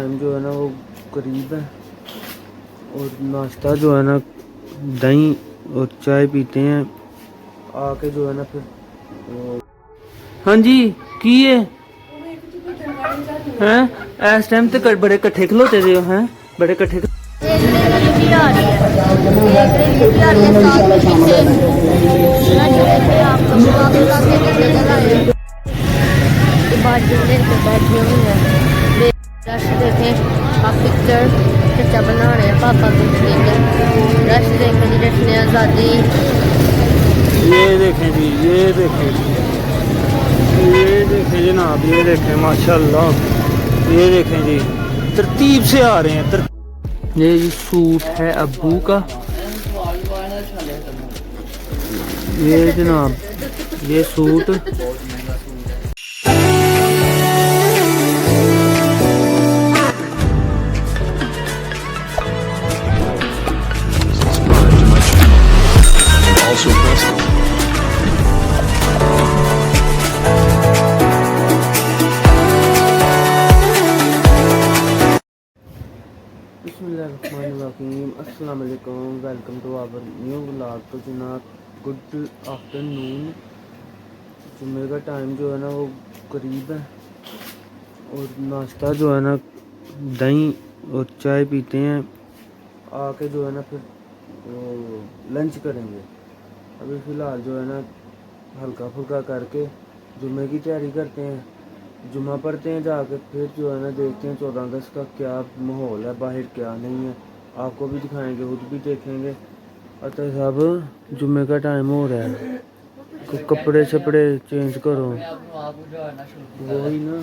Time जो है ना वो करीब है और नाश्ता जो है ना दही और चाय पीते हैं आके जो है ना फिर हाँ जी की है इस टाइम तो बड़े कट्ठे खलोते दे हैं बड़े कट्ठे पिक्चर चचा बना रहे हैं पापा रश देखें जश्न आज़ादी ये देखें जी ये देखें जनाब ये देखें माशाल्लाह ये देखें जी तरतीब से आ रहे हैं ये जी सूट है अब्बू का ये जनाब ये सूट अस्सलाम वालेकुम welcome to our new vlog. तो जनाब गुड आफ्टरनून। जुम्मे का टाइम जो है ना वो करीब है और नाश्ता जो है ना दही और चाय पीते हैं आके जो है ना फिर लंच करेंगे। अभी फ़िलहाल जो है ना हल्का फुल्का करके जुम्मे की तैयारी करते हैं, जुम्मा पढ़ते हैं जाके, फिर जो है ना देखते हैं 14 अगस्त का क्या माहौल है बाहर क्या नहीं है, आपको भी दिखाएंगे खुद भी देखेंगे। अतः सब जुम्मे का टाइम हो रहा है, कपड़े शपड़े चेंज करो वही ना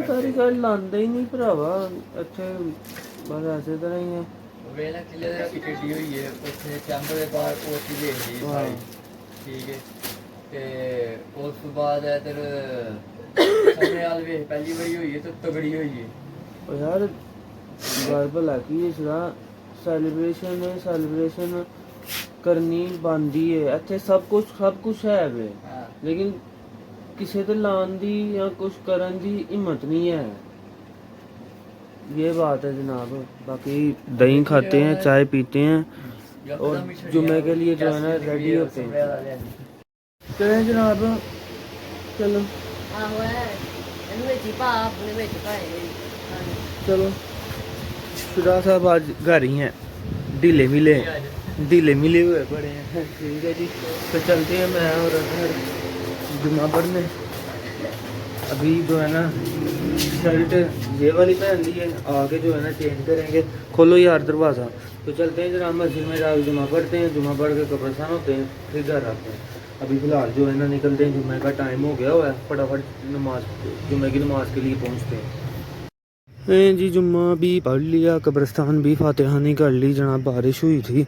सारी गल लांदे ही नहीं भरावा इत्थे बस ऐसे तरह ही है। ठीक है ते उस बाद इधर पहली बारी हुई है तो तगड़ी हुई है यार गल भला की इसदा सैलीब्रेशन करनी बनती है इत्थे सब कुछ है वे, लेकिन किसी ते लान दी या कुछ करन दी हिम्मत नहीं है, ये बात है जनाब। बाकी दही खाते हैं चाय पीते हैं और जुम्मे के लिए जो है ना रेडी होते हैं। चलें जनाब चलो चलो शुरा साहब आज घर ही हैं, ढीले मिले हुए पड़े हैं। ठीक है जी तो चलते हैं मैं और घर जुम्मा पढ़ने। अभी जो है ना शर्ट ये वाली पहन ली है, आगे जो है ना चेंज करेंगे। खोलो यार दरवाज़ा। तो चलते हैं जनाब मस्जिद में जाकर जुम्मा पढ़ते हैं, जुम्मा पढ़ के कब्रिस्तान होते हैं फिर घर आते हैं। अभी फ़िलहाल जो है ना निकलते हैं, जुम्मे का टाइम हो गया हुआ है, फटाफट जुम्मे की नमाज़ के लिए पहुँचते हैं। जी जुम्मा भी पढ़ लिया, कब्रिस्तान भी फातिहानी कर ली जनाब। बारिश हुई थी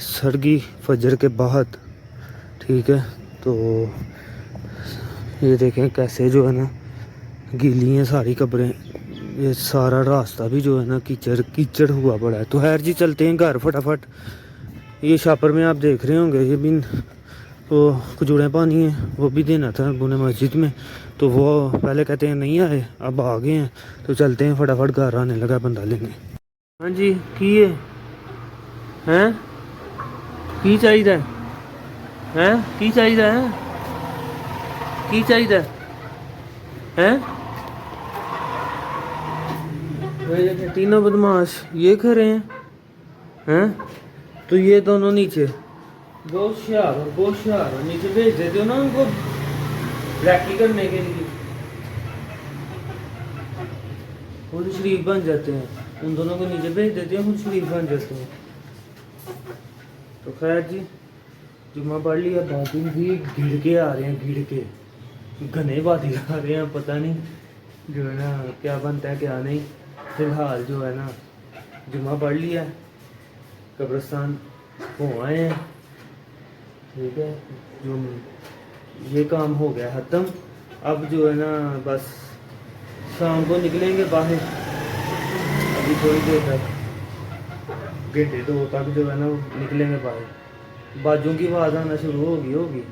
सरगी फजर के बाद, ठीक है। तो ये देखें कैसे जो है ना गीली हैं सारी कब्रें, ये सारा रास्ता भी जो है ना कीचड़ हुआ पड़ा है। तो खैर जी चलते हैं घर फटाफट। ये शापर में आप देख रहे होंगे ये भी वो खजूरें पानी है, वो भी देना था उन्हें मस्जिद में, तो वो पहले कहते हैं नहीं आए, अब आ गए हैं। तो चलते हैं फटाफट घर आने लगा बंदा लेंगे। हाँ जी की हैं की चाहिए हैं की चाहिए है की चाहिए हैं तीनों बदमाश ये खड़े हैं तो ये दोनों नीचे बहुत होशियार नीचे भेज देते हो ना उनको ब्लैकी करने के लिए, खुद शरीफ बन जाते हैं। उन दोनों को नीचे भेज देते हैं, खुद शरीफ बन जाते हैं। तो खैर जी जुम्मा पढ़ लिया, बाकी भी गिर के आ रहे हैं, गिर के घने बाती आ रहे हैं, पता नहीं जो है ना क्या बनता है क्या नहीं। फिलहाल जो है ना जुम्मा पढ़ लिया, कब्रिस्तान हो आए हैं, ठीक है। जो ये काम हो गया ख़त्म। अब जो है ना बस शाम को निकलेंगे बाहर, अभी थोड़ी देर तक घंटे 2 तक जो है ना निकलेंगे बाहर। बाजों की आवाज़ आना शुरू होगी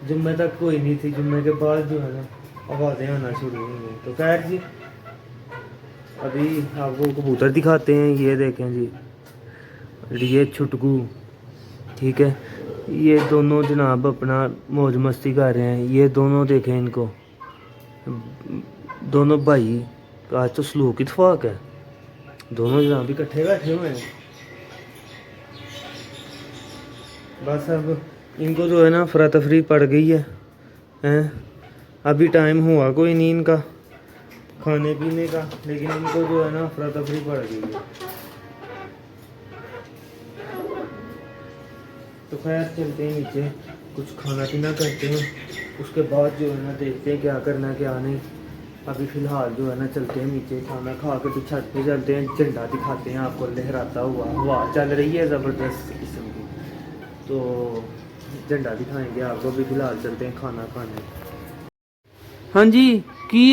जुम्मे तक कोई नहीं थी, जुम्मे के बाद जो है ना आवाज़ें आना शुरू हुई हैं। तो खैर जी अभी आपको कबूतर दिखाते हैं। ये देखें जी, ये छुटकू, ठीक है, ये दोनों जनाब अपना मौज मस्ती कर रहे हैं। ये दोनों देखें इनको, दोनों भाई, तो आज तो सलूक इत्फाक है, दोनों जनाब इकट्ठे बैठे हुए हैं। बस अब इनको जो है ना अफरा तफरी पड़ गई है, हैं। अभी टाइम हुआ कोई नहीं इनका खाने पीने का, लेकिन इनको जो है ना अफरा तफरी पड़ गई है। तो खैर चलते हैं नीचे, कुछ खाना पीना करते हैं, उसके बाद जो है ना देखते हैं क्या करना है क्या नहीं। अभी फ़िलहाल जो है ना चलते हैं नीचे, खाना खा के तो छत पे चलते हैं, झंडा दिखाते हैं आपको लहराता हुआ। हवा चल रही है ज़बरदस्त किस्म की, तो झंडा दिखाएंगे आपको। भी फ़िलहाल चलते हैं खाना खाने। हाँ जी की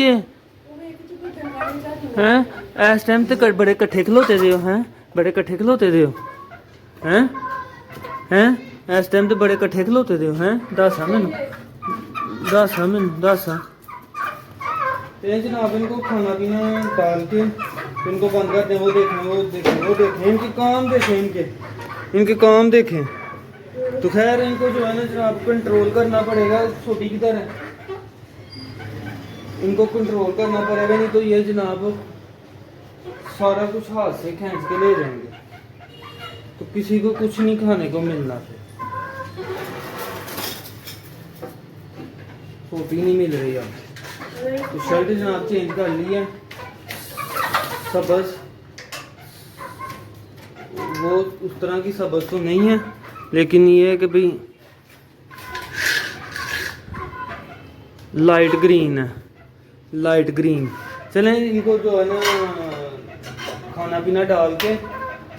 हैं इस टाइम तो बड़े कट्ठे खलोते दे हो, हैं बड़े कट्ठे खलोते दे हो, हैं इस टाइम तो बड़े कट्ठे खलोते दे हो, हैं दस मैनू दस। तो जनाब इनको खाना पीना डाल के इनको बंद कर दें। वो देखें इनके काम देखें, इनके काम देखें। तो खैर इनको जो है ना जनाब कंट्रोल करना पड़ेगा, छोटी की तरह इनको कंट्रोल करना पड़ेगा, नहीं तो ये जनाब सारा कुछ हाथ से खींच के ले जाएंगे, तो किसी को कुछ नहीं खाने को मिलना। फिर छोटी नहीं मिल रही अब। तो शर्ट जनाब चेंज कर ली है, सबज वो उस तरह की सबज तो नहीं है, लेकिन ये है कि भाई लाइट ग्रीन है, लाइट ग्रीन। चलें इनको जो है ना खाना पीना डाल के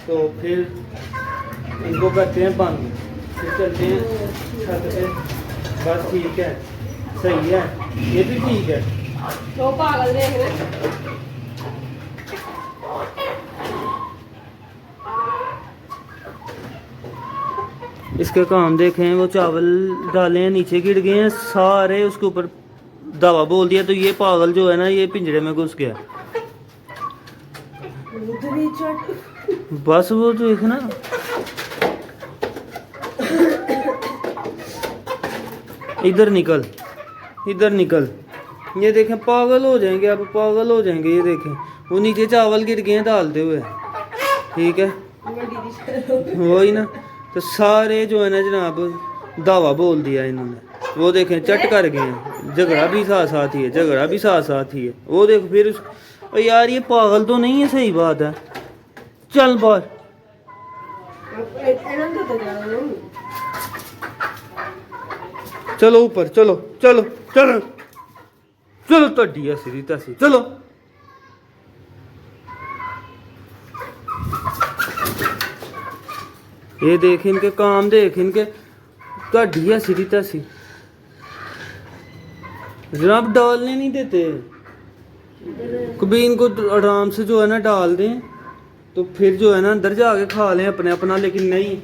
तो फिर इनको करते हैं बंद, फिर चलते हैं छत पे। बस ठीक है, सही है, ये भी ठीक है। तो पागल देख रहे इसके काम देखें, वो चावल डाले हैं नीचे गिर गए हैं सारे, उसके ऊपर दवा बोल दिया, तो ये पागल जो है ना ये पिंजरे में घुस गया। बस वो देखना, इधर निकल, इधर निकल। ये देखें पागल हो जाएंगे, अब पागल हो जाएंगे। ये देखें वो नीचे चावल गिर गए हैं डालते हुए, ठीक है वही ना। तो सारे जो है ना जनाब दावा बोल दिया इन्होंने। वो देखें चट कर गए हैं, झगड़ा भी साथ साथ ही है, झगड़ा भी साथ साथ ही है। वो देख फिर यार ये पागल तो नहीं है, सही बात है। चल बाहर, चलो ऊपर, चलो चलो चलो चलो, तड्डी सीधी तसी, चलो। ये देख इनके काम देख, इनके तड्डी है सीधी तसी, जनाब डालने नहीं देते। कभी इनको आराम से जो है ना डाल दें तो फिर जो है ना अंदर जाके खा लें अपने अपना, लेकिन नहीं।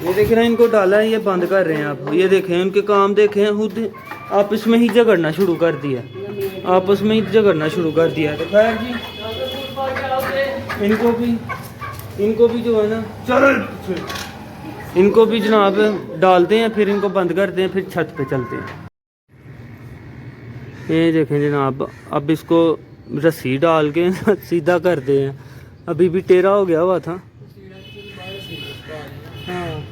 ये देखें ना इनको डाला है, ये बंद कर रहे हैं आप। ये देखें इनके काम देखें, खुद आपस में ही झगड़ना शुरू कर दिया, आपस में ही झगड़ना शुरू कर दिया। तो खैर जी इनको भी जो है ना चलो इनको भी जनाब डालते हैं, फिर इनको बंद करते हैं, फिर छत पे चलते हैं। ये देखें जनाब अब इसको रस्सी डाल के सीधा करते हैं। अभी भी टेढ़ा हो गया हुआ था। हाँ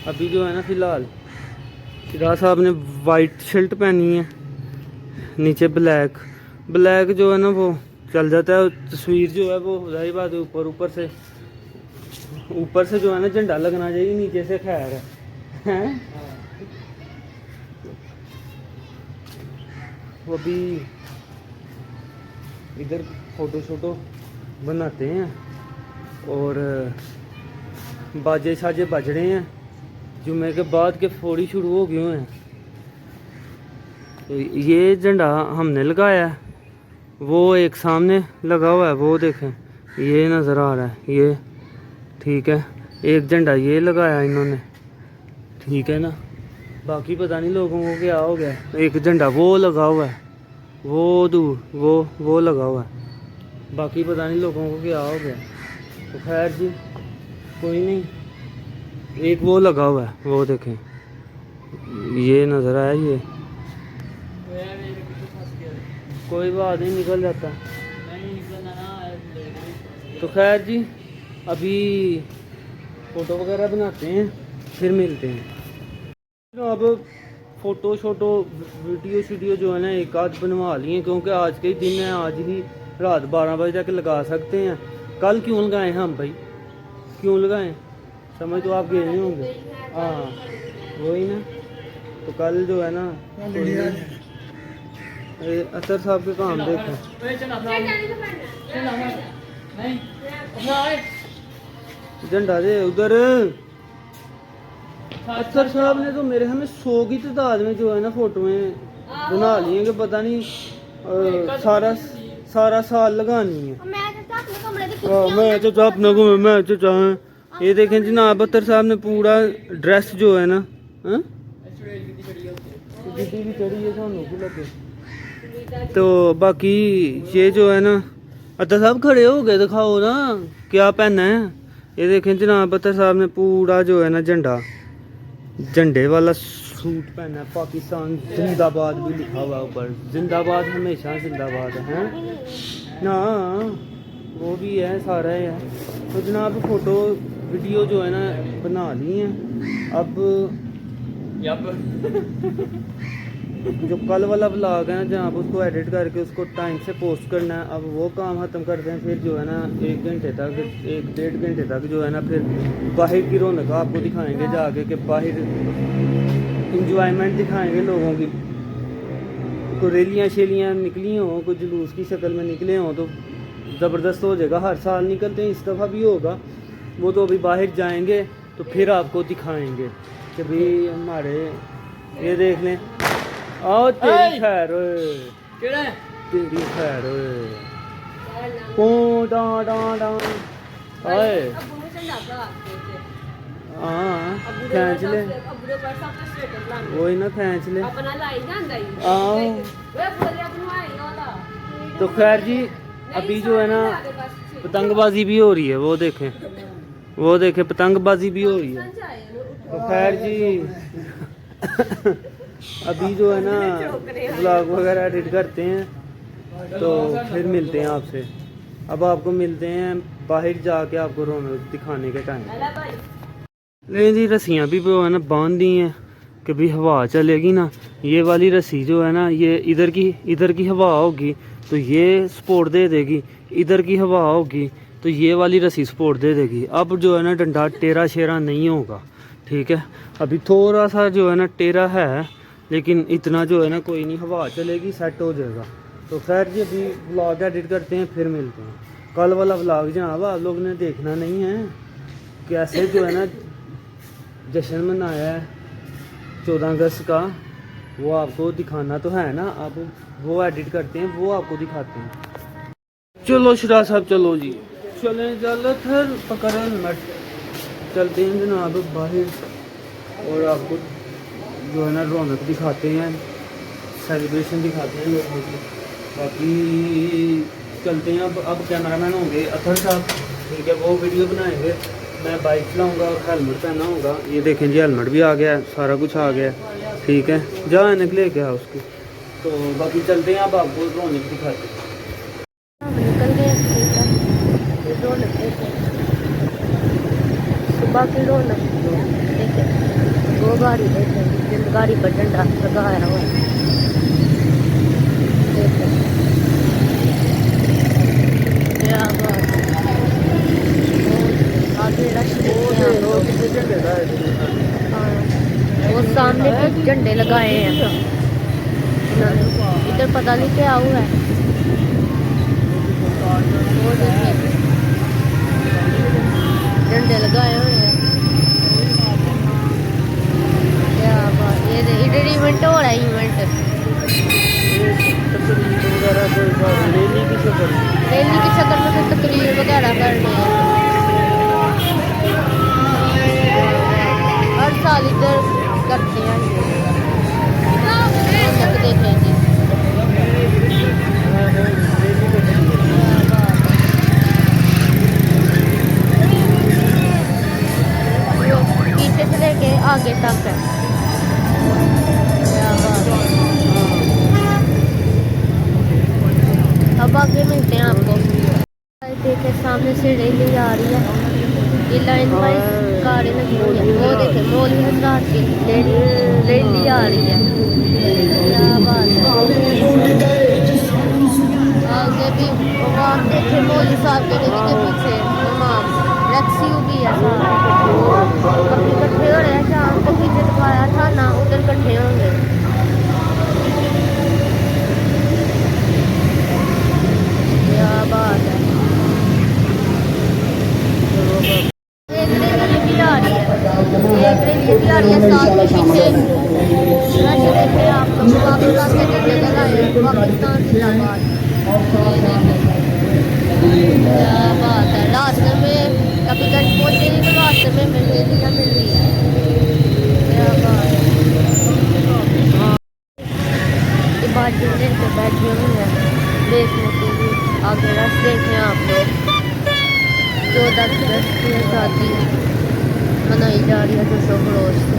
अभी जो है ना फ़िलहाल फिरा साहब ने वाइट शर्ट पहनी है, नीचे ब्लैक, ब्लैक जो है ना वो चल जाता है। तस्वीर जो है वो जाहिर बात है ऊपर से जो है ना झंडा लगना चाहिए, नीचे से खैर है। वो अभी इधर फ़ोटो शोटो बनाते हैं और बाजे शाजे बज रहे हैं। जुम्मे के बाद के फौड़ी शुरू हो गए हैं। तो ये झंडा हमने लगाया है, वो एक सामने लगा हुआ है, वो देखें ये नज़र आ रहा है, ये ठीक है। एक झंडा ये लगाया इन्होंने, ठीक है ना। बाकी पता नहीं लोगों को क्या हो गया। एक झंडा वो लगा हुआ है, वो दूर वो लगा हुआ है। बाकी पता नहीं लोगों को क्या हो गया। तो खैर जी कोई नहीं। एक वो लगा हुआ है, वो देखें, ये नज़र आया ये। कोई बात नहीं, निकल जाता। तो खैर जी अभी फ़ोटो वगैरह बनाते हैं, फिर मिलते हैं। तो अब फ़ोटो शोटो वीडियो जो है ना एक आध बनवा लिए, क्योंकि आज के ही दिन है, आज ही रात 12 बजे तक लगा सकते हैं। कल क्यों लगाएं हम भाई, क्यों लगाएं? समझ तो आप गए नहीं होंगे। हाँ वही ना। तो कल जो है ना अतर साहब के काम देखें। झंडा दे उधर। अतर साहब ने तो मेरे हमें 100 की तादाद में जो है ना फोटोएं बना ली हैं कि पता नहीं सारा साल लगानी है। मैं तो अपने को मैं तो चाहें। ये देखें जनाब अतर साहब ने पूरा ड्रेस जो है ना भी चढ़ी है सानू की लगे। तो बाकी ये जो है ना अतर साहब खड़े हो गए, दिखाओ ना क्या पहना है। ये देखें जनाब अतर साहब ने पूरा जो है ना झंडे वाला सूट पहना है। पाकिस्तान जिंदाबाद भी लिखा हुआ ऊपर, जिंदाबाद हमेशा जिंदाबाद है ना, वो भी है सारा है। तो जनाब फ़ोटो वीडियो जो है ना बना ली हैं। अब जो कल वाला ब्लॉग है ना जहाँ पर उसको एडिट करके उसको टाइम से पोस्ट करना है, अब वो काम ख़त्म करते हैं। फिर जो है ना 1 घंटे तक 1-1.5 घंटे तक जो है ना फिर बाहर की रौनक आपको दिखाएंगे जाके, कि बाहर इंजॉयमेंट दिखाएंगे लोगों की। कोई रैलियाँ शेलियाँ निकली हों, कोई जुलूस की शक्ल में निकले हों तो ज़बरदस्त हो जाएगा। हर साल निकलते हैं, इस दफ़ा भी होगा। वो तो अभी बाहर जाएंगे तो फिर आपको दिखाएंगे कि भाई हमारे ये देख लें। आओ तेरी खैर तेरी खैर हाँ खींच ले, वही ना खींच ले। तो खैर जी अभी जो है ना पतंगबाजी भी हो रही है, वो देखें पतंगबाजी भी हो रही है। तो खैर जी अभी जो है ना ब्लॉग वगैरह एडिट करते हैं तो फिर मिलते हैं आपसे। अब आपको मिलते हैं बाहर जाके आपको रौनक दिखाने के टाइम। लेकिन जी रस्सियाँ भी जो है ना बांध दी हैं कि भी हवा चलेगी ना, ये वाली रस्सी जो है ना ये इधर की हवा होगी तो ये सपोर्ट दे देगी, इधर की हवा होगी तो ये वाली रस्सी सपोर्ट दे देगी। अब जो है ना डंडा टेढ़ा शेरा नहीं होगा, ठीक है। अभी थोड़ा सा जो है ना टेढ़ा है, लेकिन इतना जो है ना कोई नहीं, हवा चलेगी सेट हो जाएगा। तो खैर जी अभी व्लॉग एडिट करते हैं, फिर मिलते हैं। कल वाला व्लॉग जनाब आप लोग ने देखना नहीं है, कैसे जो है ना जश्न मनाया है 14 अगस्त का, वो आपको दिखाना तो है ना। अब वो एडिट करते हैं, वो आपको दिखाते हैं। चलो शरा साहब चलो जी, चले चलो फिर पकड़ हेलमेट, चलते हैं जनाब बाहर और आपको जो है ना रौनक दिखाते हैं, सेलिब्रेशन दिखाते हैं लोगों की। बाकी चलते हैं। अब कैमरामैन होंगे अतर साहब, ठीक है, वो वीडियो बनाएंगे। मैं बाइक चलाऊँगा और हेलमेट पहना होगा। ये देखें जी हेलमेट भी आ गया है, सारा कुछ आ गया है, ठीक है। जा निकले क्या उसकी। तो बाकी चलते हैं, अब आपको रौनक दिखाते हैं। निकल गए, ठीक है। रौनक सुबह की रौनक देखे, वो गाड़ी देखे, गाड़ी पर झंडा लगाया हुआ है। क्या बात है, आगे रश वो सामने भी झंडे लगाए हैं इधर, पता नहीं क्या हुआ है। वो देखिए झंडे लगाए हुए हैं। क्या बात, ये इधर इवेंट हो रहा है, इवेंट रैली की शक्ल में कुछ तकरीर वगैरह करनी है। हर साल इधर आगे तक है। क्या बात है। अब आगे मिलते हैं आपको। देखे सामने से रैली आ रही है, ये लाइन वाइज गाड़ी लगी हुई है। वो देखे मौलवी हजरात की रैली आ रही है। क्या बात है। आगे भी वहाँ देखे मौलवी साहब के पीछे इमाम रक्सियो भी है सारे अभी इकट्ठे हो रहे हैं। जहाँ को पीछे दिखाया था ना उधर इकट्ठे होंगे। क्या बात है। एक रैली भी आ रही है, एक रैली भी आ रही है साथ में पीछे रश देखे आप लोग। पाकिस्तान के झंडे लगाए हैं, पाकिस्तान जिंदाबाद। क्या बात है। रास्ते में कबीगंज पहुंचे नहीं तो रास्ते में रैलियाँ मिल रही है। क्या बात है। ये बात जिंदे पे बैठी हुई है देखने के लिए। आगे रश देखें आप लोग। 14 अगस्त की आज़ादी मनाई जा रही है जोशो खरोश से।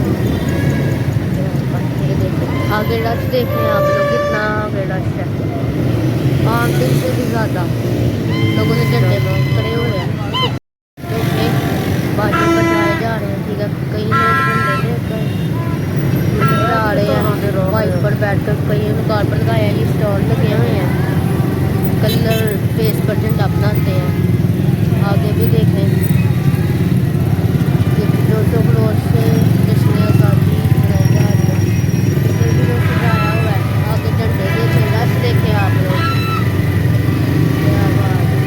ये देखें आगे रश देखें आप लोग, कितना आगे रश है। 5 दिन से भी ज़्यादा लोगों ने झंडे में खड़े हुए हैं। देखें बाजी बजाए जा रहे हैं। ठीक है, कई लोग झंडे लेकर आ रहे हैं बाइक पर बैठकर। कई दुकान पर लगाए हैं, स्टॉल लगे हुए हैं, कलर फेस पर झंडा बनाते हैं। आगे भी देखें जोशो खरोश से जश्न आज़ादी मनाई जा रही है। सजाया हुआ है। आगे झंडे देखें, रश देखें आप लोग। क्या बात है।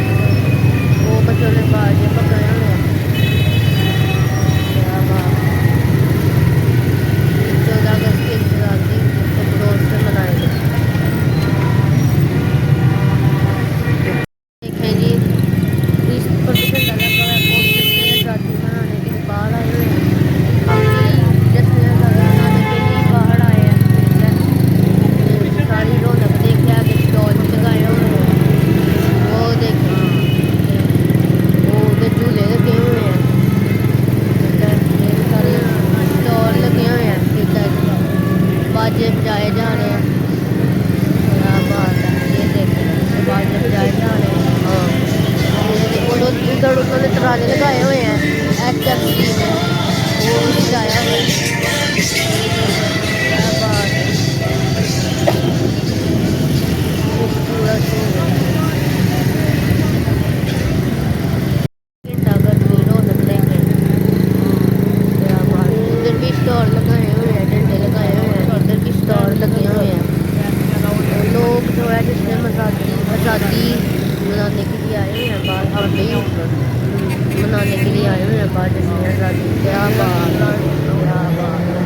वो बच्चों ने बाजे पकड़े हुए हैं। क्या बात है। 14 अगस्त की आज़ादी जोशो खरोश से मनाई गई। देखें जी इस पर भी झंडा लगा हुआ है। पोस्टर से आज़ादी मनाने के लिए बाहर आए हुए हैं। काफ़ी जश्न आज़ादी मनाने के लिए बाहर आए हैं। ठीक है, सारी रौनक देखे। आगे स्टॉल लगाए हुए हैं। वो देखें वो उधर झूले लगे हुए हैं। ठीक है, ढेर सारे स्टॉल लगे हुए हैं। ठीक है, बाजे बजाए जा रहे हैं। क्या बात है। ये देखें बाजे बजाए जा रहे हैं। हाँ, उधर उन्होंने तराने लगाए हुए हैं HFC में, वो भी सजाया हुआ है। क्या बात है। खूबसूरत घंटाघर की रौनक देखें। क्या बात है। उधर भी स्टॉल लगाए हुए हैं, झंडे लगाए हुए हैं। इधर भी स्टॉल लगे हुए हैं। लोग जो है जिसने आज़ादी मनाने के लिए आए हुए हैं बाहर। हम भी मनाने के लिए आए हुए हैं बाहर जिसने आज़ादी। क्या बात है। क्या बात है।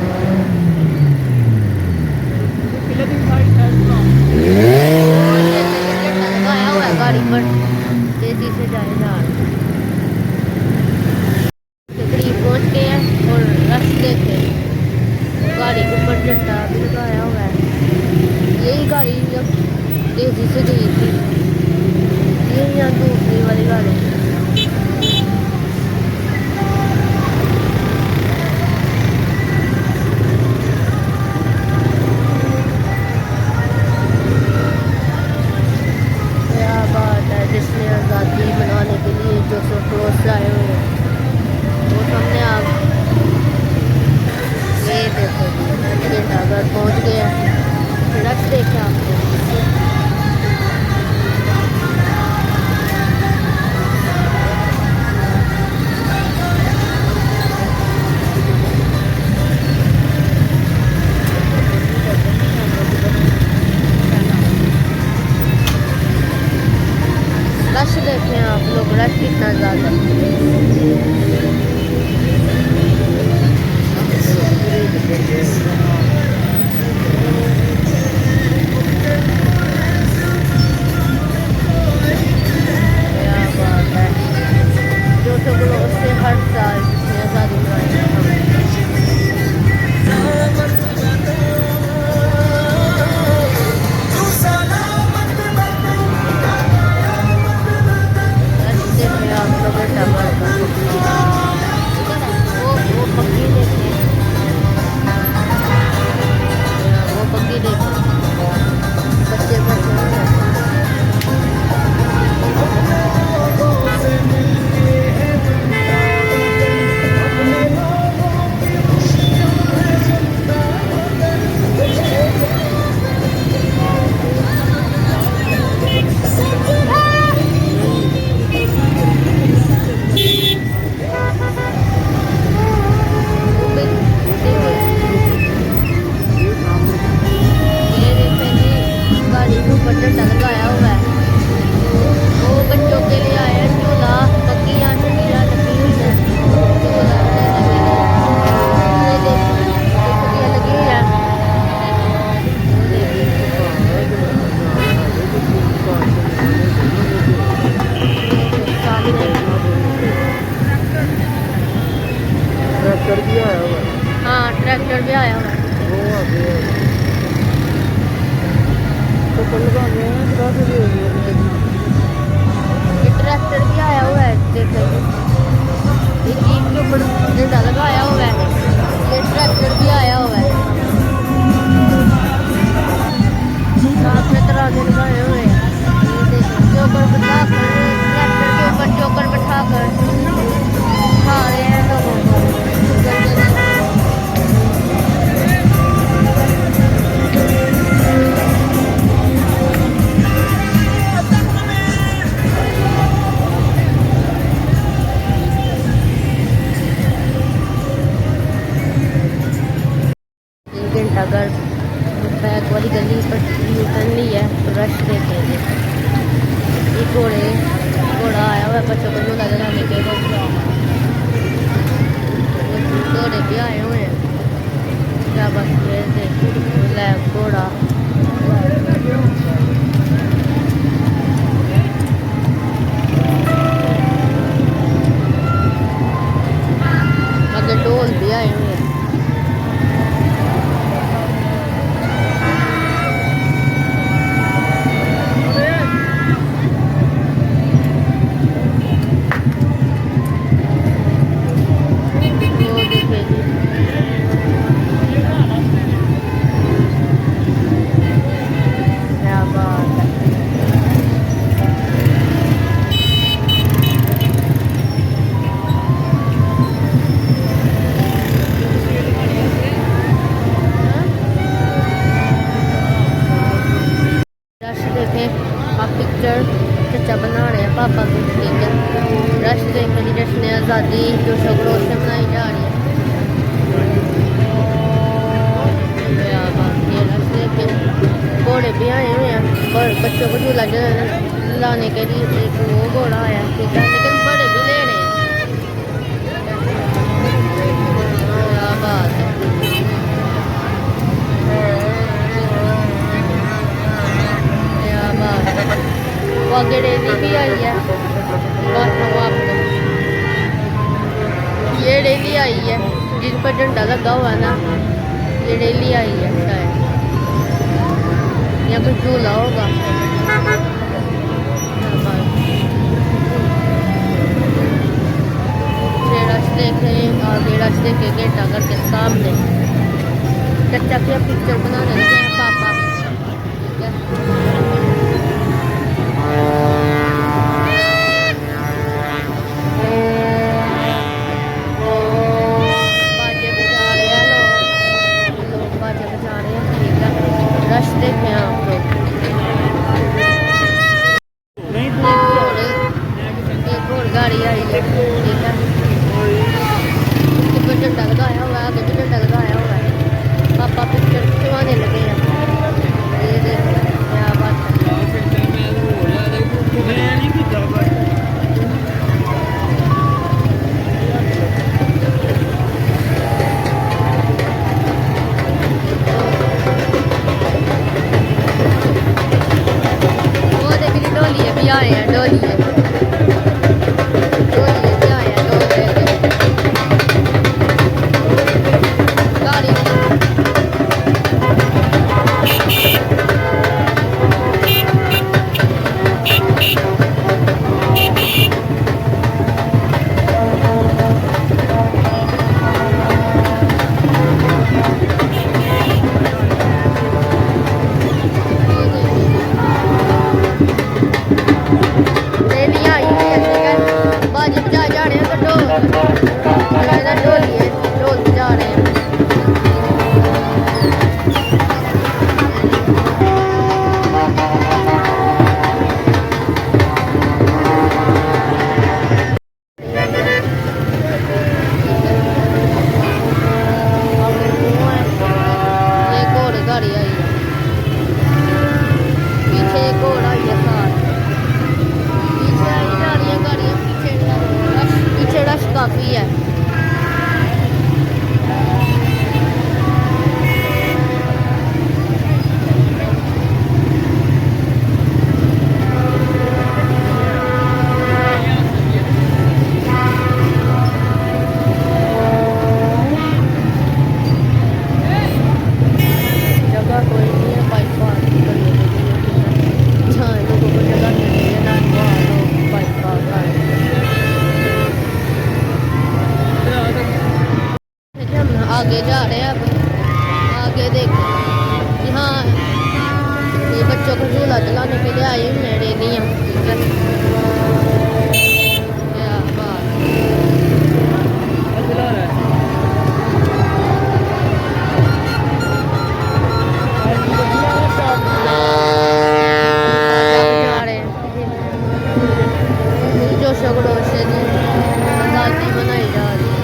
लगाया हुआ है गाड़ी पर, तेजी से जाए जा रहे हैं। करीब पहुंच गए हैं और रश देखे गाड़ी के ऊपर झंडा भी लगाया हुआ है। यही गाड़ी जब तेजी से गई थी, ये यहाँ दूसरी वाली गाड़ी। क्या बात है। जिसने आज़ादी मनाने के लिए जोशो खरोश से आए हुए हैं वो सामने आप ये देखो घंटाघर पहुँच गए हैं। रश देखे आपको। रश देखें आप लोग, रश कितना ज़्यादा। क्या बात है। जोशो खरोश से हर साल जिसने आज़ादी मनाई है हम। वो पक्षी देखे ट्रैक्टर भी आया हुआ है। वो आगे तो कल का गया है ट्रक भी हो गया ये ट्रैक्टर भी आया हुआ है, देखो ये जीप के ऊपर झंडा लगाया हुआ है, ये ट्रैक्टर भी आया हुआ है, साथ में तराजू लगाए हुए हैं। ये देखो चोकर बैठा कर, ट्रैक्टर के ऊपर चोकर बैठा कर खा रहे हैं लोगों को। घंटाघर बैक वाली गली पर यूटर्न ली है, रश देखेंगे। ये घोड़ा आया हुआ है बच्चों को झूला लगाने के लिए, घोड़े भी आए हुए हैं। क्या बस ये ब्लैक घोड़ा अगर ढोल भी आए हुए हैं। पिक्चर चचा बना रहे हैं पापा की, ठीक है। रश देखे जी, जश्न आज़ादी जो शगरों से बनाई जा रही है। रश देखे घोड़े भी आए हुए हैं और बच्चों को झूला लाने के लिए एक वो घोड़ा आया, ठीक है, लेकिन बड़े भी ले रहे हैं। क्या बात है। आगे रेली भी आई है, आपको ये रेली आई है जिस पर झंडा लगा हुआ है ना, ये रेली आई है शायद, या कुछ झूला होगा। रास्ते के आगे, रास्ते के घंटाघर के सामने चचा की पिक्चर बनाने लगे हैं पापा, ठीक है। रश देखें आप लोग, एक और गाड़ी आई है, ठीक है, ऊपर झंडा लगाया हुआ है, आगे भी झंडा लगाया हुआ है। पापा पिक्चर खिंचवाने लगे हैं। ये देखो क्या बात है। भी आए हैं डोलिए भी आए हैं, गाड़ी काफ़ी है। आगे जा रहे हैं। अब आगे देखो यहाँ ये बच्चों को झूला चलाने के लिए आई हुई है रेलियाँ। ठीक है, क्या बात जा रहे हैं। जोशो खरोश से आज़ादी मनाई जा रही है।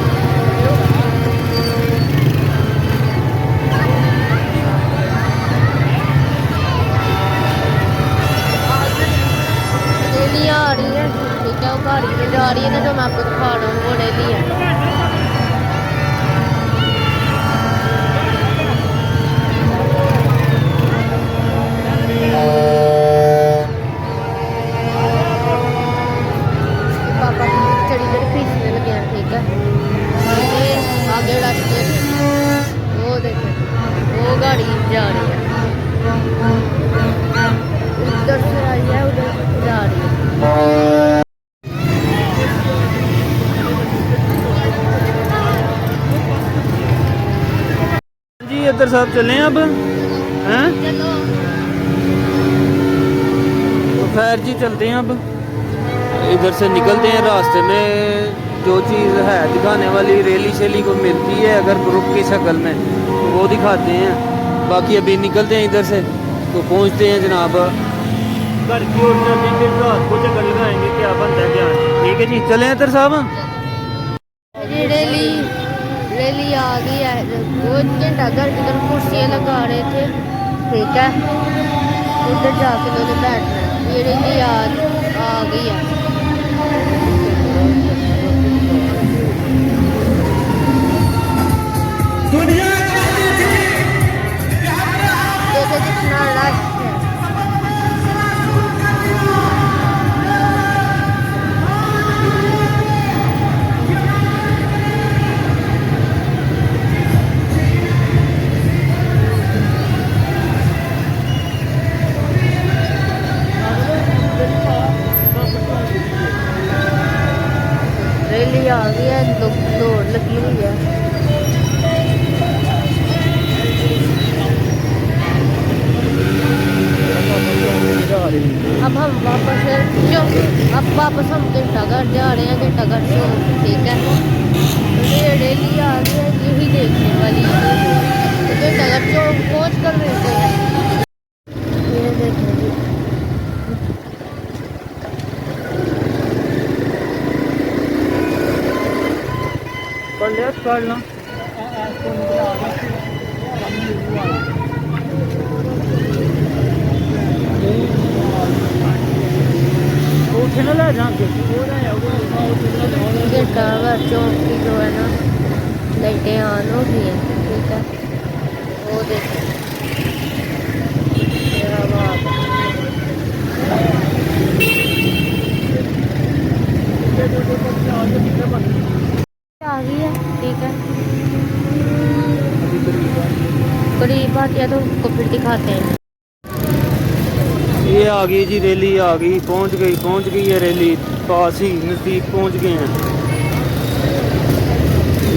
रेलियाँ आ रही है। ठीक है, वो गाड़ी में जा रही है ना, जो मैं आपको दिखा रहा हूँ वो रेली है। पापा चढ़ी चढ़ी खींचने लगे हैं। ठीक है, आगे रास्ते वो देखे वो गाड़ी जा रही है, उधर से आई है, उधर जा रही है। जी इधर साहब चले अब हैं, चलो तो खैर जी चलते हैं। अब इधर से निकलते हैं। रास्ते में जो चीज़ है दिखाने वाली रेली शेली को मिलती है अगर ग्रुप की शक्ल में, तो वो दिखाते हैं। बाकी अभी निकलते हैं इधर से, तो पहुंचते हैं जनाब घर की ओर। चलेंगे रात को चक्कर लगाएंगे, क्या बनता है क्या। ठीक है जी, चले इधर साहब। ये रेली आ गई है। वो घंटा घर की तरफ कुर्सियाँ लगा रहे थे। ठीक है, उधर जाके लोग बैठना है। ये रेली आ गई है। देखो कितना रश है। रेली आ गई है, दौड़ लगी हुई है। अब हम वापस अब वापस हम घंटाघर जा रहे हैं। घंटाघर से ठीक है, तो ये रेली आ गई है, यही देखने वाली है। तो घंटाघर चौक पहुँच कर रहते हैं। ये देखने की पढ़ लिया, पढ़ लो। उठे ना ले जाके घंटाघर चौक की जो है ना लाइटें ऑन हो गई हैं। ठीक है, वो देखो क्या बात आ गई है। ठीक है, करीब आती है तो उसको फिर दिखाते हैं। ये आ गई जी रेली, आ गई, पहुंच गई है रेली। पास ही नज़दीक पहुंच गए हैं।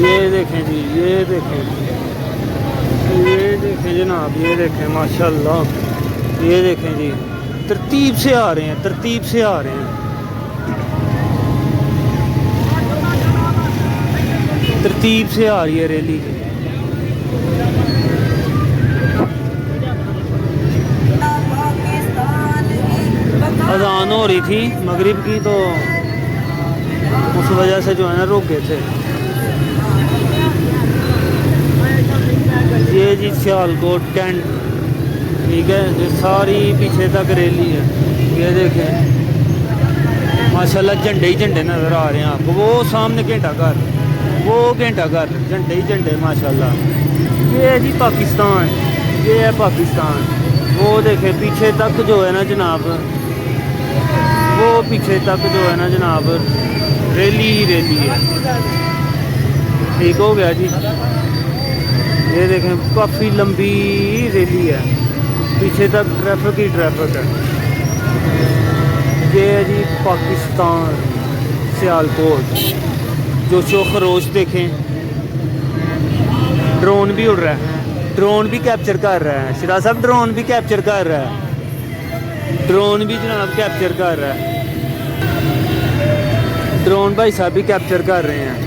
ये देखें जी, ये देखें जनाब, ये देखें माशाल्लाह। ये देखें जी, तरतीब से आ रहे हैं, तरतीब से आ रहे हैं, तरतीब से आ रही है रेली। अजान हो रही थी मगरिब की, तो उस वजह से जो है ना रुक गए थे। ये जी सियालकोट टेंट। ठीक है, ये सारी पीछे तक रेली है। ये देखें माशाल्लाह, झंडे ही झंडे नज़र आ रहे हैं आपको। वो सामने घंटाघर, वो घंटाघर, झंडे ही झंडे माशाल्लाह। ये है जी पाकिस्तान, ये है पाकिस्तान। वो देखें पीछे तक जो है ना जनाब, वो पीछे तक जो है ना जनाब रेली ही रेली है। ठीक हो गया जी। ये देखें काफ़ी लंबी रेली है, पीछे तक ट्रैफिक ही ट्रैफिक है। ये है जी पाकिस्तान, सियालकोट। जोशो खरोश देखें, ड्रोन भी उड़ रहा है, ड्रोन भी कैप्चर कर रहा है शिरा साहब, ड्रोन भी कैप्चर कर रहा है, ड्रोन भी जनाब कैप्चर कर रहा है, ड्रोन भाई साहब भी कैप्चर कर रहे हैं।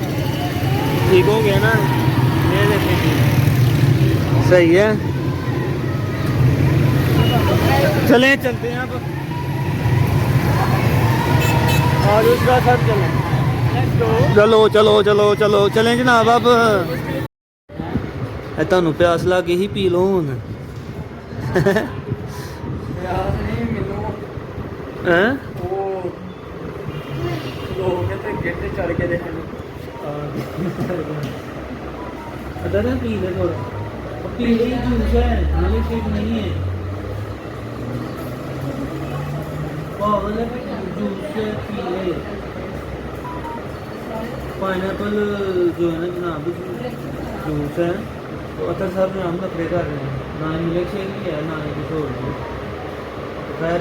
ठीक हो गया ना, ये देखें सही है। चलें चलते हैं अब, और दूसरा सब चलें, चलो चलो चलो चलो चलें जनाब। अब ਤੁਹਾਨੂੰ ਪਿਆਸ ਲੱਗ ਹੀ ਪੀ ਲਓ ਹੁਣ। हैं अदर पी ले थोड़ा, पी ले जूस है, मिल्क शेक नहीं है, पागल है, जूस है पी ले। पाइनएप्पल जो है ना जनाब जूस है, तो अतर साहब ने हम नखरे कर रहे हैं, ना मिल्क शेक भी है ना ही कुछ और भी। खैर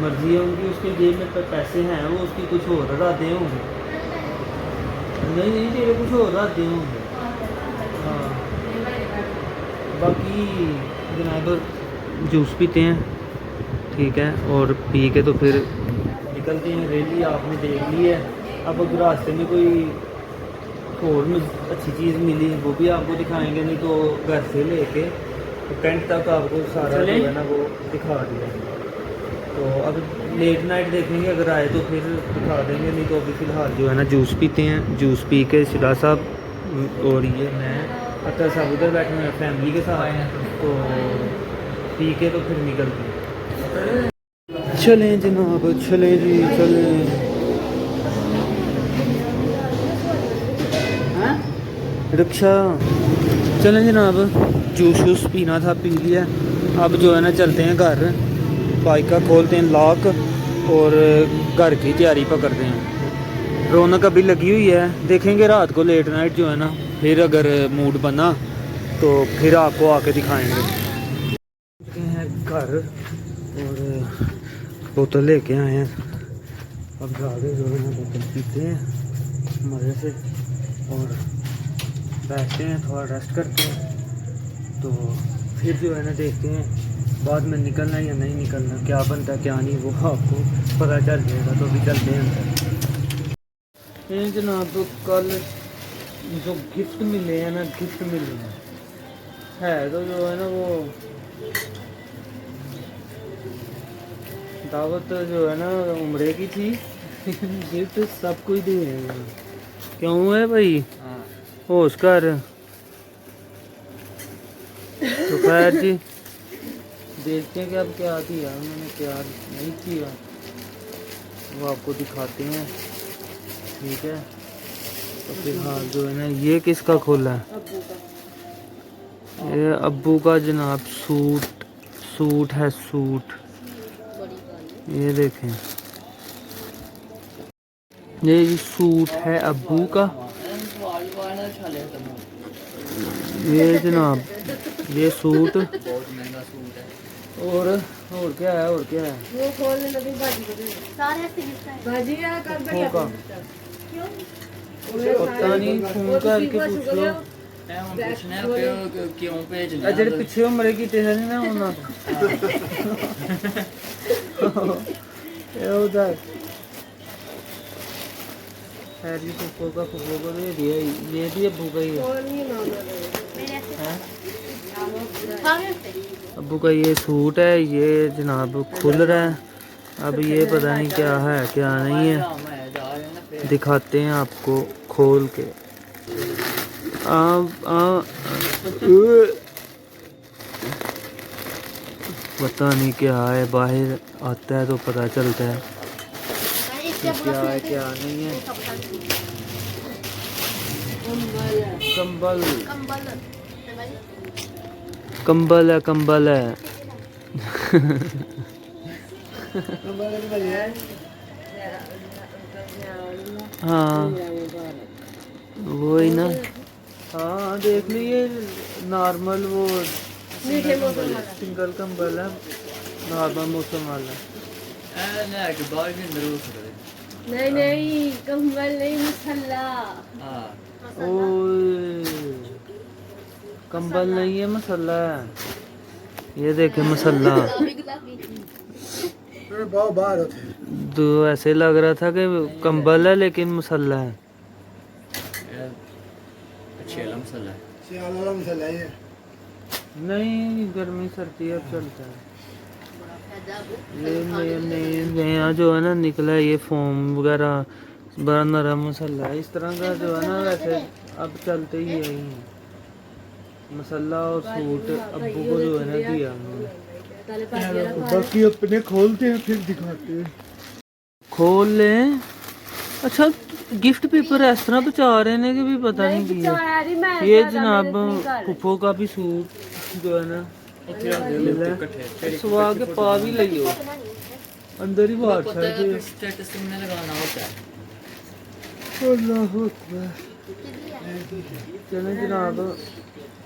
मर्जी है उनकी, उसके जेब में पैसे हैं, वो उसकी कुछ और इरादे होंगे। नहीं नहीं तेरे कुछ और इरादे होंगे। हाँ बाकी जनाब जूस पीते हैं, ठीक है, और पी के तो फिर निकलते हैं। रैली आपने देख ली है, अब अगर रास्ते में कोई और अच्छी चीज़ मिली वो भी आपको दिखाएंगे, नहीं तो घर से लेके तो टेंट तक आपको सारा जो है ना वो दिखा दिया। तो अब लेट नाइट देखेंगे, अगर आए तो फिर दिखा देंगे, नहीं तो अभी फ़िलहाल जो है ना जूस पीते हैं। जूस पी के शिरा साहब और ये मैं अतर साहब उधर बैठे हैं फैमिली के साथ, तो पी के तो फिर निकलते हैं। चलें जनाब चलें जी चलें। रिक्शा चलें जनाब, जूस वूस पीना था पी लिया, अब जो है ना चलते हैं घर, बाइक का खोलते हैं लॉक और घर की तैयारी पकड़ते हैं। रौनक अभी लगी हुई है, देखेंगे रात को लेट नाइट जो है ना, फिर अगर मूड बना तो फिर आपको आके दिखाएंगे। हैं घर और बोतल लेके आए हैं, अब जाके जो है ना बोतल पीते हैं मज़े से और बैठते हैं, थोड़ा रेस्ट करते हैं, तो फिर जो है ना देखते हैं बाद में निकलना या नहीं निकलना, क्या बनता क्या नहीं वो आपको पता चल जाएगा। तो अभी चलते हैं अंदर। ये जनाब तो कल जो गिफ्ट मिले हैं ना, गिफ्ट मिले हैं है तो जो है ना वो दावत जो है ना उम्रे की थी, गिफ्ट सबको ही दे रहे हैं। क्यों है भाई होश कर। तो खैर जी देखते हैं कि अब क्या दिया उन्होंने क्या नहीं किया, वो आपको दिखाते हैं, ठीक है। तो फिलहाल जो है ना ये किसका खोला है, ये अब्बू का जनाब सूट है, सूट ये देखें, ये सूट है अब्बू का, ये जनाब ये सूट और क्या है, और क्या है वो खोलने लगी भाजी को सारे ऐसे गिफ्ट है भाजी है कल होगा पता नहीं, फोन करके पूछ लो क्यों भेज लिया जेडे पिछे उम्र कीते हैं ना उन्हां ये उधर खैर जी फुफो का दे दिया, ये भी अब्बू का ही है। अब्बू का ये सूट है, ये जनाब खुल रहा है, अब ये पता नहीं क्या है क्या नहीं है, दिखाते हैं आपको खोल के। पता नहीं क्या है, बाहर आता है तो पता चलता है क्या है क्या नहीं है। कंबल है हाँ वही ना, हाँ देख लीजिए नॉर्मल वो सिंगल कंबल है, नॉर्मल मौसम वाला। नहीं कंबल नहीं मसाला। कंबल नहीं है, मसल्ला है। ये देखे मसल्ला। तो ऐसे लग रहा था कि कंबल है लेकिन मसल्ला है। नहीं, गर्मी सर्दी अब चलता है। ये नया जो है ना निकला है, ये फोम वगैरह बड़ा नरम मसल्ला है। इस तरह का जो है ना वैसे अब चलते ही है ये मसल्ला और सूट अब्बू को जो है ना दिया हमने। बाकी अपने खोलते हैं फिर दिखाते हैं। खोल लें। अच्छा, गिफ्ट पेपर इस तरह बचा रहे हैं कि भी पता नहीं किया। ये जनाब फुफो का भी सूट जो है ना सुहा के पा भी लियो, अंदर ही बाहर स्टेटस में लगाना होता है। अल्लाह अकबर। चलें जनाब,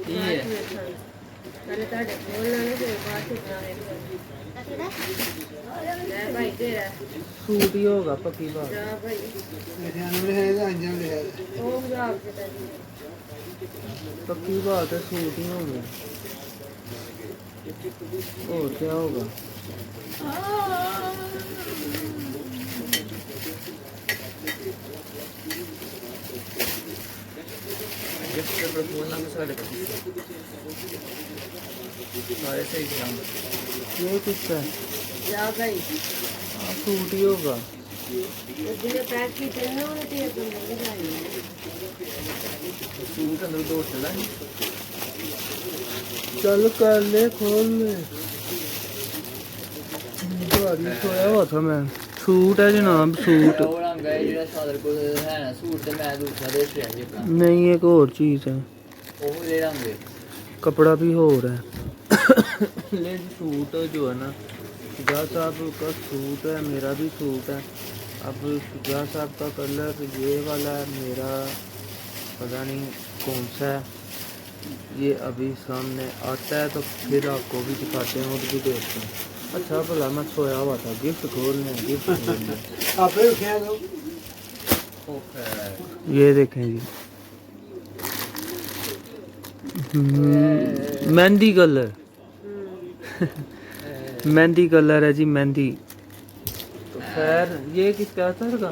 ये है सूट ही होगा पक्की बात। पक्की बात है, सूट ही होगा और क्या होगा। ये कुछ है, सूट ही होगा। चल कर ले, खोल ले। सोया हुआ था मैं। सूट है जनाब, सूट नहीं, एक और चीज है, कपड़ा भी हो रहा है। ले सूट जो है ना, शुजा साहब का सूट है, मेरा भी सूट है। अब शुजा साहब का कलर ये वाला है, मेरा पता नहीं कौन सा है। ये अभी सामने आता है तो फिर आपको भी दिखाते हैं और भी देखते हैं। अच्छा भला मैं सोया हुआ था, गिफ्ट खोलने गिफ्ट खोलने। ये देखें जी, मेहंदी कलर। मेहंदी कलर है जी, मेहंदी। तो खैर ये किसका सर का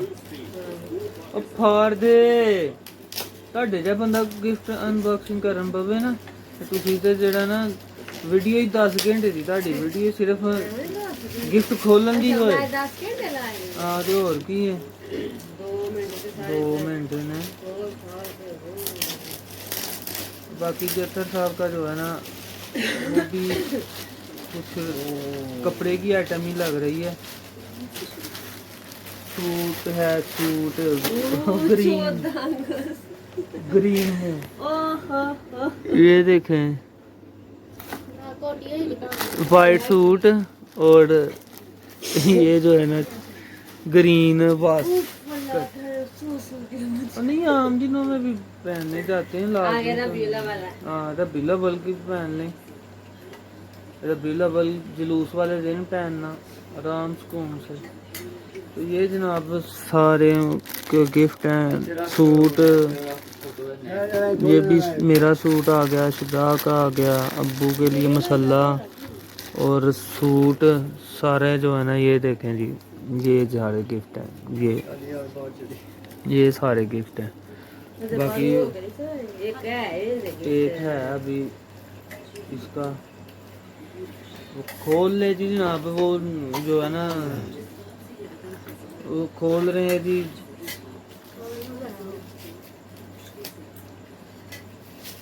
अब फाड़ दे। ਤੁਹਾਡੇ ਜਿਹਾ ਬੰਦਾ ਗਿਫਟ ਅਨਬਾਕਸਿੰਗ ਕਰਨ ਪਵੇ ਨਾ ਤੇ ਤੁਸੀਂ ਤੇ ਜਿਹੜਾ ਨਾ ਵੀਡੀਓ ਹੀ 10 ਘੰਟੇ ਦੀ ਤੁਹਾਡੀ ਵੀਡੀਓ ਸਿਰਫ ਗਿਫਟ ਖੋਲਣ ਦੀ ਹੋਏ। 10 ਘੰਟੇ ਲਾਏ ਆ ਤੇ ਹੋਰ ਕੀ ਹੈ, 2 ਮਿੰਟ ਨੇ। बाकी जत्तर साहब का जो है ना वो भी कुछ कपड़े की आइटम ही लग रही है। सूट है, सूट ग्रीन है। ये देखें वाइट सूट और ये जो है ना ग्रीन वास। नहीं, आम दिनों में भी पहनने जाते हैं। रबीउल अव्वल की पहन लें, रबीउल अव्वल जुलूस वाले दिन पहनना आराम सुकून से। तो ये जनाब सारे गिफ्ट हैं। सूट, ये भी मेरा सूट आ गया, शुदा का आ गया, अब्बू के लिए मसल्ला और सूट सारे जो है ना। ये देखें जी, ये सारे गिफ्ट हैं, ये सारे गिफ्ट हैं। बाकी एक है अभी इसका, वो खोल ले जी जनाब। वो जो है ना वो खोल रहे हैं जी।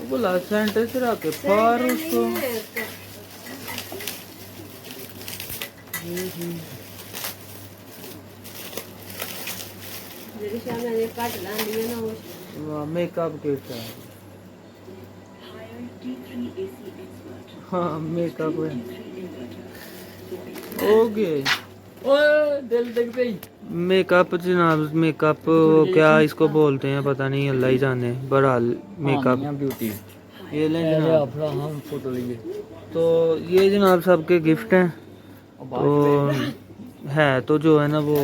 बोला सेंटर से रख के फार उसको। मेकअप किट है। हाँ मेकअप है। ओके दिल देखते ही मेकअप जनाब। मेकअप क्या इसको बोलते हैं पता नहीं, अल्लाह ही जाने। बहरहाल मेकअप ब्यूटी। ये लें जनाब, हम फोटो लेंगे। तो ये जनाब सबके गिफ्ट हैं। तो है तो जो है ना वो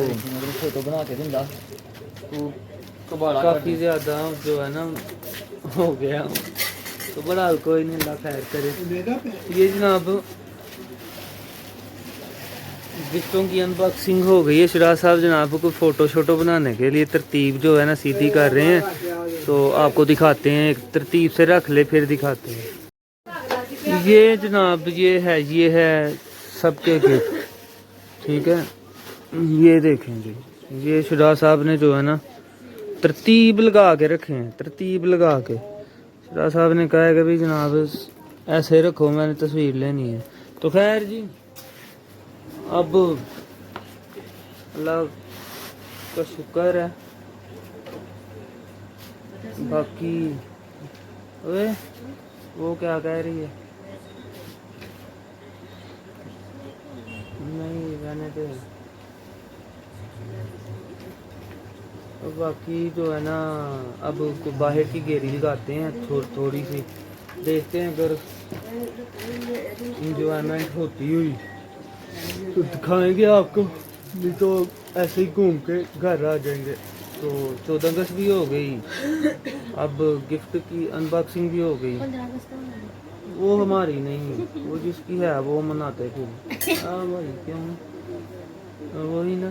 फोटो बना के दूंगा तो काफ़ी ज़्यादा जो है ना हो गया। तो बड़ा कोई नहीं, अल्लाह खैर करे। ये जनाब गिफ्टों की अनबॉक्सिंग हो गई है। शिराज साहब जनाब को फ़ोटो शोटो बनाने के लिए तरतीब जो है ना सीधी कर रहे हैं, तो आपको दिखाते हैं, एक तरतीब से रख ले फिर दिखाते हैं। ये जनाब ये है सबके गिफ्ट, ठीक है। ये देखें जी, ये शिराज साहब ने जो है ना तरतीब लगा के रखे हैं, तरतीब लगा के। शिराज साहब ने कहा है कि भाई जनाब ऐसे रखो, मैंने तस्वीर लेनी है। तो खैर जी, अब अल्लाह का शुक्र है। बाकी ओए वो क्या कह रही है, नहीं रहने दे। और बाकी जो है ना अब बाहर की गेरी लगाते हैं थोड़ी सी, देखते हैं अगर इंजॉयमेंट होती हुई तो दिखाएंगे आपको, नहीं तो ऐसे ही घूम के घर आ जाएंगे। तो 14 अगस्त भी हो गई, अब गिफ्ट की अनबॉक्सिंग भी हो गई। वो हमारी नहीं, वो जिसकी है वो मनाते फिर। हाँ भाई क्यों, वही ना।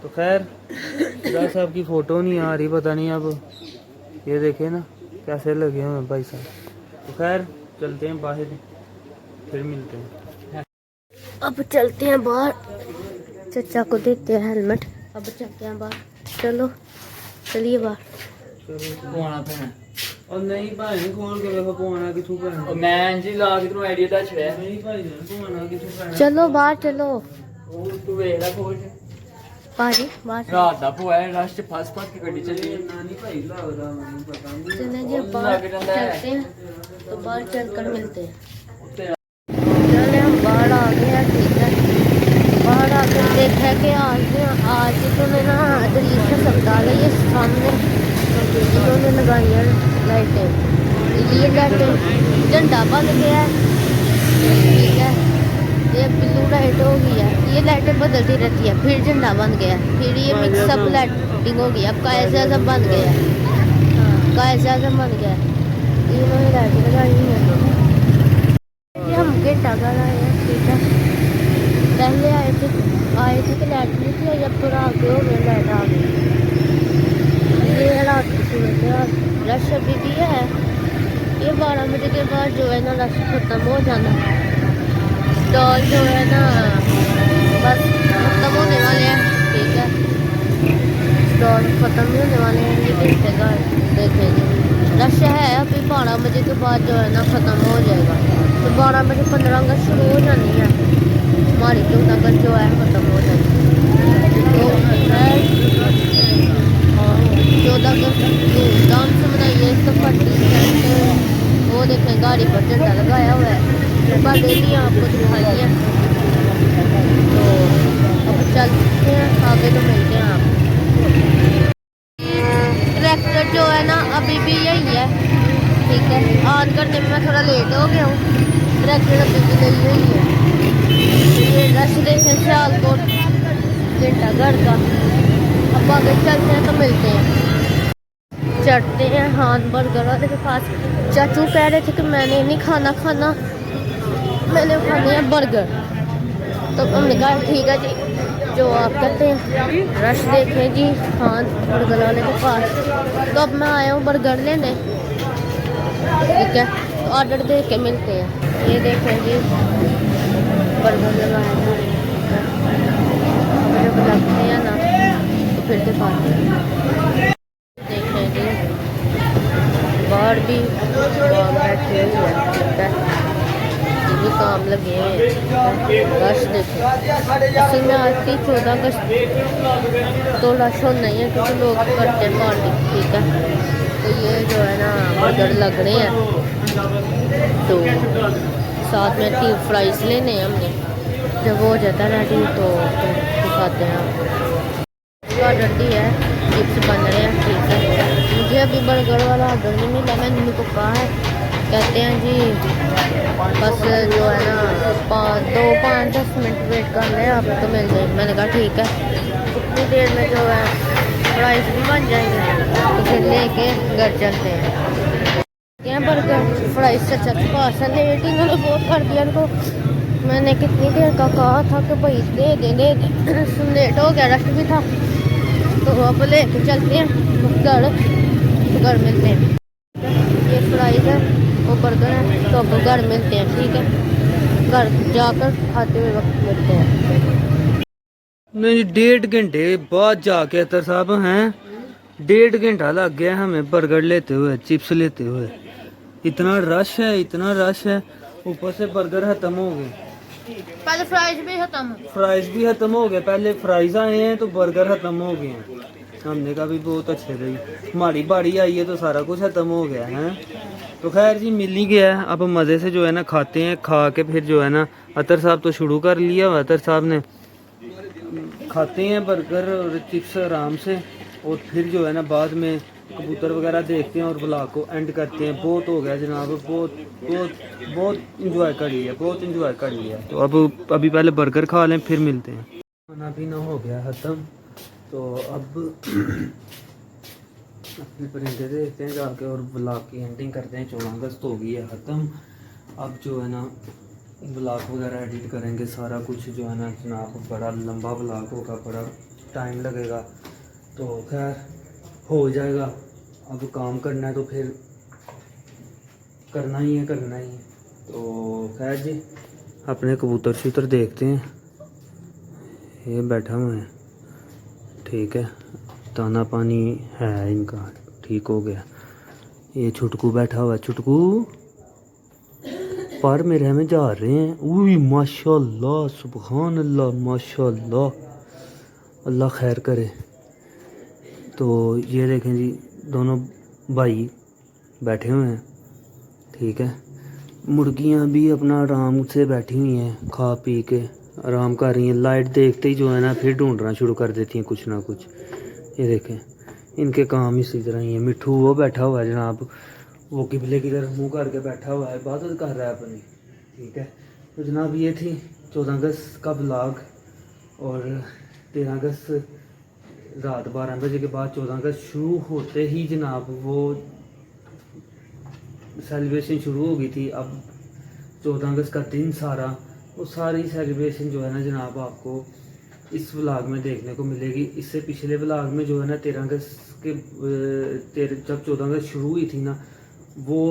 तो खैर शिराज साहब की फ़ोटो नहीं आ रही, पता नहीं अब ये देखे ना कैसे लगे हुए भाई साहब। तो खैर चलते हैं बाहर, फिर मिलते हैं। अब चलते हैं बाहर, चचा को देते हैं हेलमेट। अब चलते हैं बाहर, चलो चलिए बाहर। और नहीं भाई नहीं खोल के देखो पवाना किथों पैना, मैं जी ला के आइडिया दस है। नहीं भाई पवाना किथों पैना। चलो बाहर चलो तू वेख ला खोल भाजी बाहर रात दा पोया रश च फस फस के गड्डी चली। नानी भाई लगदा मैंने पता नहीं। चले जी, अब बाहर चलते हैं, तो बाहर चलकर मिलते हैं। चले हम बाहर आ गए हैं, ठीक है। बाहर आकर देखा कि आज तो मैं ना तरीक से अस्पताल है, ये सामने इन्होंने लगाई है लाइटें। ये लाइटें झंडा बन गया है, ठीक है। ये ब्लू लाइट हो गई है, ये लाइटें बदलती रहती है, फिर झंडा बन गया, फिर ये मिक्सअप लाइटिंग हो गई। अब कायद आज़म बन गया, हाँ कायद आज़म बन गया। इन्होंने लाइटें लगाई हुई हैं। ये हम घंटा घर आए हैं, ठीक है। पहले आए थे कि लाइट नहीं थी, जब थोड़ा आगे हो गया लाइट आ गई। ये रात की सूरत है, रश अभी भी है। ये 12 बजे के बाद जो है ना रश खत्म हो जाना है। स्टॉल जो है ना बस खत्म होने वाले हैं, ठीक है। स्टॉल खत्म ही होने वाले हैं, ये घंटे का देखेंगे। रश है अभी 12 बजे के बाद जो है ना ख़त्म हो जाएगा। तो 12 बजे 15 अगस्त शुरू हो जानी है हमारी, 14 अगस्त जो है ख़त्म हो जाएगी। तो 14 अगस्त धूमधाम से मनाइए। तो 40% वो देखें गाड़ी पर झंडा लगाया हुआ है, सुबह डेली आपको दिखाई है। तो अब चलते हैं आगे, तो मिलते हैं आप। ट्रैक्टर जो है ना अभी भी यही है, ठीक है। ऑन करने में मैं थोड़ा लेट हो गया हूँ, ट्रैक्टर अभी भी यही है। ये रश देखें सियालकोट घंटाघर का। अब आगे चलते हैं तो मिलते हैं, चढ़ते हैं हान बर्गर वाले के पास। चाचू कह रहे थे कि मैंने नहीं खाना, मैंने खाने हैं बर्गर। तो हमने कहा ठीक है जी, जो आप कहते हैं। रश देखें जी हान बर्गर वाले के पास। तो अब मैं आया हूँ बर्गर लेने, ठीक है। तो ऑर्डर दे के मिलते हैं। ये देखें जी बर्गर लगाया है, जब लगते हैं ना तो फिर दिखाते हैं। देखें जी बाहर भी काम बैठे हुए हैं, ठीक है। ये भी काम लगे हैं, रश देखें। असल में आज की 14 अगस्त तो रश होना ही है, क्योंकि लोग करते हैं पार्टी, ठीक है। तो ये जो है ना बर्गर लग रहे हैं, तो साथ में 3 फ्राइज़ लेने हैं हमने। जब हो जाता है रेडी तो दिखाते हैं आपको। ऑर्डर दिया है, चिप्स बन रहे हैं, ठीक है। मुझे अभी बर्गर वाला ऑर्डर नहीं मिला, मैंने उनको कहा है, कहते हैं जी बस जो है ना 2-5-10 मिनट वेट कर लें, आप तो मिल जाएगी। मैंने कहा ठीक है। उतनी देर में जो है प्राइस भी बन जाएंगे, तो फिर लेके घर चलते हैं। यहाँ बर्गर फ्राइज से अच्छा पास है, लेट इन्होंने बहुत कर दिया इनको। मैंने कितनी देर का कहा था कि भाई दे दे लेट हो गया, रश भी था, तो अब लेके चलते हैं घर मिलते हैं। ये फ्राइज है, वो बर्गर है, तो अब घर मिलते हैं, ठीक है, घर जाकर खाते हुए वक्त मिलते हैं। नहीं, 1.5 घंटे बाद जाके अतर साहब हैं, 1.5 घंटा लग गया हमें बर्गर लेते हुए, चिप्स लेते हुए। इतना रश है, इतना रश है, ऊपर से बर्गर खत्म हो गए, पहले फ्राइज भी खत्म, फ्राइज भी खत्म हो गए। पहले फ्राइज आए हैं तो बर्गर खत्म हो गए हैं। हमने कहा भी बहुत अच्छे भाई, हमारी बारी आई है तो सारा कुछ खत्म हो गया है। तो खैर जी, मिल ही गया है, अब मज़े से जो है ना खाते हैं, खा के फिर जो है ना अतर साहब तो शुरू कर लिया, अतर साहब ने खाते हैं बर्गर और चिप्स आराम से, और फिर जो है ना बाद में कबूतर वगैरह देखते हैं और ब्लॉग को एंड करते हैं। बहुत हो गया जनाब, बहुत बहुत बहुत इंजॉय कर लिया, बहुत इंजॉय कर लिया। तो अब अभी पहले बर्गर खा लें, फिर मिलते हैं। खाना पीना हो गया ख़त्म, तो अब अपने परिंदे देखते हैं जाके और ब्लॉग की एंडिंग करते हैं। 14 अगस्त हो गई है ख़त्म, अब जो है ना ब्लॉग वगैरह एडिट करेंगे, सारा कुछ जो है ना जनाब, बड़ा लंबा ब्लॉग होगा, बड़ा टाइम लगेगा, तो खैर हो जाएगा। अब काम करना है तो फिर करना ही है, करना ही है। तो खैर जी, अपने कबूतर शूतर देखते हैं, ये बैठा हुआ है, ठीक है, दाना पानी है इनका, ठीक हो गया। ये छुटकू बैठा हुआ है, छुटकू पर मेरे हमें जा रहे हैं। उई माशाल्लाह, सुबहान अल्लाह, माशाल्लाह, अल्लाह खैर करे। तो ये देखें जी, दोनों भाई बैठे हुए हैं, ठीक है। मुर्गियां भी अपना आराम से बैठी हुई हैं, खा पी के आराम कर रही हैं। लाइट देखते ही जो है ना फिर ढूंढना शुरू कर देती हैं कुछ ना कुछ। ये देखें, इनके काम इसी तरह ही है। मिट्ठू वो बैठा हुआ है जनाब, वो किबले की तरफ मुँह करके बैठा हुआ है, इबादत कर रहा है अपनी, ठीक है। तो जनाब ये थी 14 अगस्त का ब्लॉग, और 13 अगस्त रात 12 बजे के बाद 14 अगस्त शुरू होते ही जनाब वो सेलिब्रेशन शुरू हो गई थी। अब 14 अगस्त का दिन सारा, वो सारी सेलिब्रेशन जो है ना जनाब आपको इस व्लॉग में देखने को मिलेगी। इससे पिछले व्लॉग में जो है ना 13 अगस्त के जब 14 अगस्त शुरू हुई थी ना, वो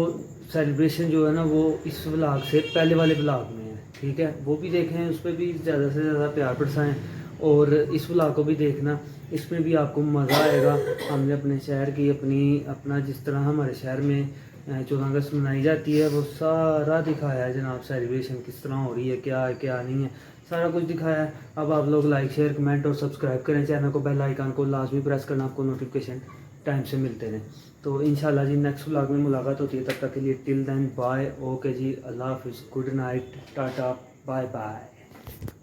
सेलिब्रेशन जो है ना वो इस व्लॉग से पहले वाले व्लॉग में है, ठीक है। वो भी देखें, उस पर भी ज़्यादा से ज़्यादा प्यार बरसाएं, और इस व्लॉग को भी देखना, इसमें भी आपको मज़ा आएगा। हमने अपने शहर की अपना जिस तरह हमारे शहर में 14 अगस्त मनाई जाती है वो सारा दिखाया है जनाब। सेलिब्रेशन किस तरह हो रही है, क्या है क्या नहीं है, सारा कुछ दिखाया है। अब आप लोग लाइक शेयर कमेंट और सब्सक्राइब करें चैनल को, बेल आइकन को लाजमी प्रेस करना, आपको नोटिफिकेशन टाइम से मिलते रहें। तो इंशाल्लाह जी नेक्स्ट व्लॉग में मुलाकात होती है, तब तक के लिए till then bye, okay ji, अल्लाह हाफिज़, good night, tata, bye bye.